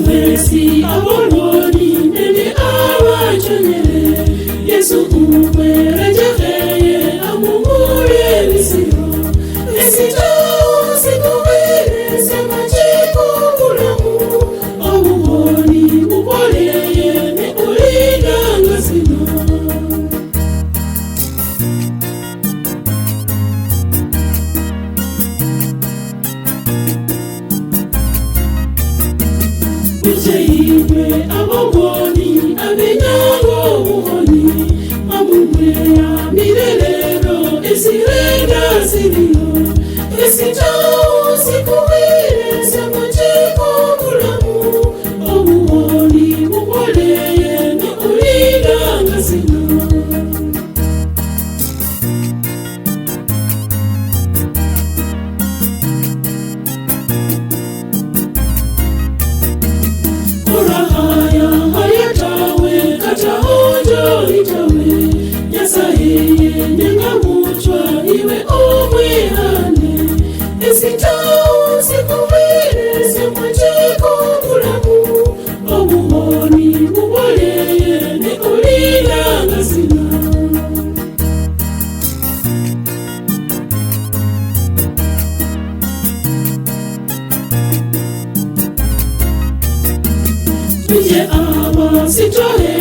mwesi abongoni nene abachonele Yesu umwerejeheye amumure visiro esitawo sikuwele semachiko kulamu abongoni upoleye ne ulidanga sino Iwe abongoni abenyago buhoni amumweya mirelero esirenda siriyo esitawo sikuwile semachiko kulamu obuhoni bupoleye ne ulidanga sino Iwe omwehane esitawo sikuwile semachiko kulamu obuhoni bupoleye ne ulidanga sino tuje aba sitohe